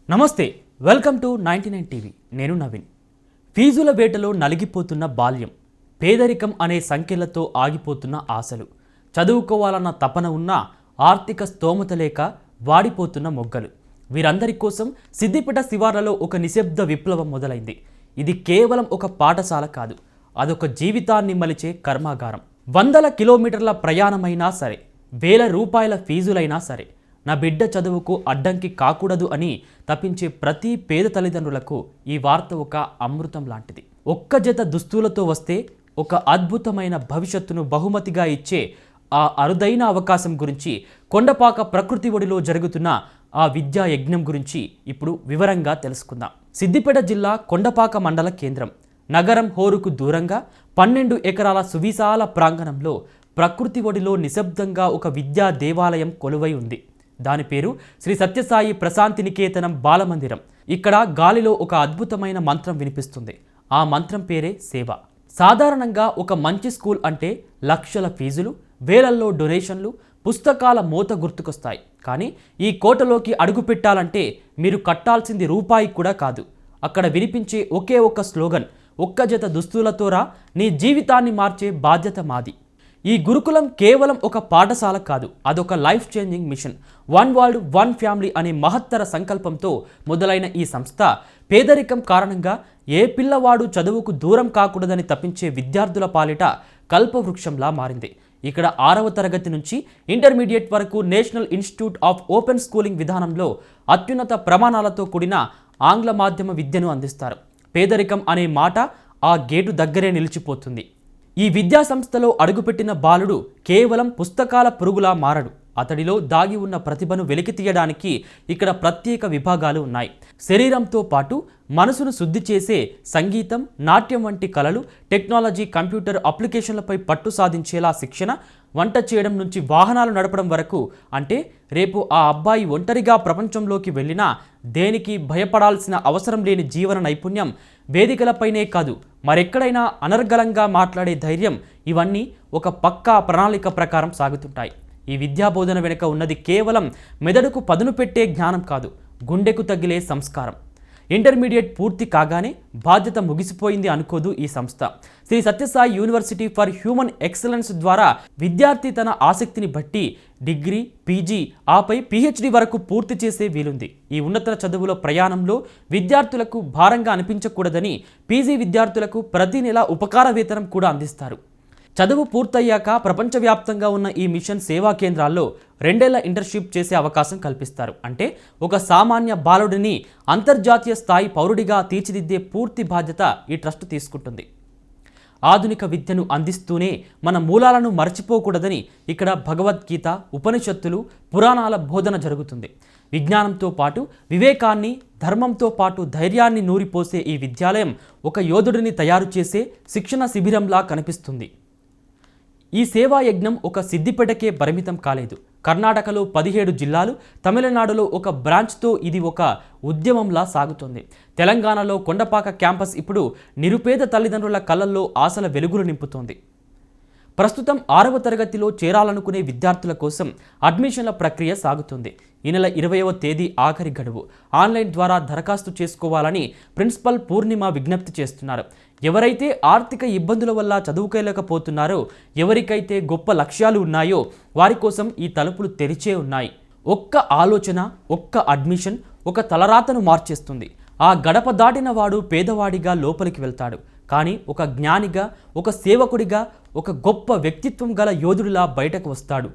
నమస్తే, welcome to 99 TV. నేను నవీన్. ఫీజుల వేటలో నలిగిపోతున్న బాల్యం, పేదరికం అనే సంఖ్యలతో ఆగిపోతున్న ఆశలు, చదువుకోవాలన్న తపన ఉన్న ఆర్థిక స్తోమత లేక వాడిపోతున్న మొగ్గలు, వీరందరి కోసం సిద్దిపేట శివార్లలో ఒక నిశ్శబ్ద విప్లవం మొదలైంది. ఇది కేవలం ఒక పాఠశాల కాదు, అదొక జీవితాన్ని మలిచే కర్మాగారం. వందల కిలోమీటర్ల ప్రయాణమైనా సరే, వేల రూపాయల ఫీజులైనా సరే, నా బిడ్డ చదువుకు అడ్డంకి కాకూడదు అని తప్పించే ప్రతి పేద తల్లిదండ్రులకు ఈ వార్త ఒక అమృతం లాంటిది. ఒక్క జత దుస్తులతో వస్తే ఒక అద్భుతమైన భవిష్యత్తును బహుమతిగా ఇచ్చే ఆ అరుదైన అవకాశం గురించి, కొండపాక ప్రకృతి ఒడిలో జరుగుతున్న ఆ విద్యా యజ్ఞం గురించి ఇప్పుడు వివరంగా తెలుసుకుందాం. సిద్దిపేట జిల్లా కొండపాక మండల కేంద్రం, నగరం హోరుకు దూరంగా 12 ఎకరాల సువిశాల ప్రాంగణంలో ప్రకృతి ఒడిలో నిశ్శబ్దంగా ఒక విద్యా దేవాలయం కొలువై ఉంది. దాని పేరు శ్రీ సత్యసాయి ప్రశాంతి నికేతనం బాలమందిరం. ఇక్కడ గాలిలో ఒక అద్భుతమైన మంత్రం వినిపిస్తుంది. ఆ మంత్రం పేరే సేవ. సాధారణంగా ఒక మంచి స్కూల్ అంటే లక్షల ఫీజులు, వేలల్లో డొనేషన్లు, పుస్తకాల మోత గుర్తుకొస్తాయి. కానీ ఈ కోటలోకి అడుగు పెట్టాలంటే మీరు కట్టాల్సింది రూపాయి కూడా కాదు. అక్కడ వినిపించే ఒకే ఒక్క స్లోగన్, ఒక్క జత దుస్తులతో రా, నీ జీవితాన్ని మార్చే బాధ్యత మాది. ఈ గురుకులం కేవలం ఒక పాఠశాల కాదు, అదొక life changing mission. One world one family అనే మహత్తర సంకల్పంతో మొదలైన ఈ సంస్థ పేదరికం కారణంగా ఏ పిల్లవాడు చదువుకు దూరం కాకూడదని తప్పించే విద్యార్థుల పాలిట కల్పవృక్షంలా మారింది. ఇక్కడ 6వ తరగతి నుంచి ఇంటర్మీడియట్ వరకు national institute of open schooling విధానంలో అత్యున్నత ప్రమాణాలతో కూడిన ఆంగ్ల మాధ్యమ విద్యను అందిస్తారు. పేదరికం అనే మాట ఆ గేటు దగ్గరే నిలిచిపోతుంది. ఈ విద్యా సంస్థలో అడుగుపెట్టిన బాలుడు కేవలం పుస్తకాల పురుగులా మారడు. అతడిలో దాగి ఉన్న ప్రతిభను వెలికి తీయడానికి ఇక్కడ ప్రత్యేక విభాగాలు ఉన్నాయి. శరీరంతో పాటు మనసును శుద్ధి చేసే సంగీతం, నాట్యం వంటి కళలు, టెక్నాలజీ, కంప్యూటర్ అప్లికేషన్లపై పట్టు సాధించేలా శిక్షణ, వంట చేయడం నుంచి వాహనాలు నడపడం వరకు. అంటే రేపు ఆ అబ్బాయి ఒంటరిగా ప్రపంచంలోకి వెళ్ళినా దేనికి భయపడాల్సిన అవసరం లేని జీవన నైపుణ్యం, వేదికలపైనే కాదు మరెక్కడైనా అనర్గళంగా మాట్లాడే ధైర్యం, ఇవన్నీ ఒక పక్కా ప్రణాళిక ప్రకారం సాగుతుంటాయి. ఈ విద్యాబోధన వెనుక ఉన్నది కేవలం మెదడుకు పదును పెట్టే జ్ఞానం కాదు, గుండెకు తగిలే సంస్కారం. ఇంటర్మీడియట్ పూర్తి కాగానే బాధ్యత ముగిసిపోయింది అనుకోదు ఈ సంస్థ. Shri Sathya Sai university for human excellence ద్వారా విద్యార్థి తన ఆసక్తిని బట్టి డిగ్రీ, పీజీ, ఆపై పీహెచ్డీ వరకు పూర్తి చేసే వీలుంది. ఈ ఉన్నత చదువుల ప్రయాణంలో విద్యార్థులకు భారంగా అనిపించకూడదని పీజీ విద్యార్థులకు ప్రతి నెల ఉపకార వేతనం కూడా అందిస్తారు. చదువు పూర్తయ్యాక ప్రపంచవ్యాప్తంగా ఉన్న ఈ మిషన్ సేవా కేంద్రాల్లో 2 ఏళ్ల ఇంటర్న్షిప్ చేసే అవకాశం కల్పిస్తారు. అంటే ఒక సామాన్య బాలుడిని అంతర్జాతీయ స్థాయి పౌరుడిగా తీర్చిదిద్దే పూర్తి బాధ్యత ఈ ట్రస్ట్ తీసుకుంటుంది. ఆధునిక విద్యను అందిస్తూనే మన మూలాలను మర్చిపోకూడదని ఇక్కడ భగవద్గీత, ఉపనిషత్తులు, పురాణాల బోధన జరుగుతుంది. విజ్ఞానంతో పాటు వివేకాన్ని, ధర్మంతో పాటు ధైర్యాన్ని నూరిపోసే ఈ విద్యాలయం ఒక యోధుడిని తయారు చేసే శిక్షణ శిబిరంలా కనిపిస్తుంది. ఈ సేవా యజ్ఞం ఒక సిద్దిపేటకే పరిమితం కాలేదు. కర్ణాటకలో 17 జిల్లాలు, తమిళనాడులో ఒక బ్రాంచ్తో ఇది ఒక ఉద్యమంలా సాగుతోంది. తెలంగాణలో కొండపాక క్యాంపస్ ఇప్పుడు నిరుపేద తల్లిదండ్రుల కళ్ళల్లో ఆశల వెలుగులు నింపుతోంది. ప్రస్తుతం 6వ తరగతిలో చేరాలనుకునే విద్యార్థుల కోసం అడ్మిషన్ల ప్రక్రియ సాగుతుంది. ఈ నెల 20వ తేదీ ఆఖరి గడువు. ఆన్లైన్ ద్వారా దరఖాస్తు చేసుకోవాలని ప్రిన్సిపల్ పూర్ణిమ విజ్ఞప్తి చేస్తున్నారు. ఎవరైతే ఆర్థిక ఇబ్బందుల వల్ల చదువుకోలేకపోతున్నారో, ఎవరికైతే గొప్ప లక్ష్యాలు ఉన్నాయో వారి కోసం ఈ తలుపులు తెరిచే ఉన్నాయి. ఒక్క ఆలోచన, ఒక్క అడ్మిషన్ ఒక తలరాతను మార్చేస్తుంది. ఆ గడప దాటిన వాడు పేదవాడిగా లోపలికి వెళ్తాడు. కానీ ఒక జ్ఞానిగా, ఒక సేవకుడిగా, ఒక గొప్ప వ్యక్తిత్వం గల యోధుడిలా బయటకు వస్తాడు.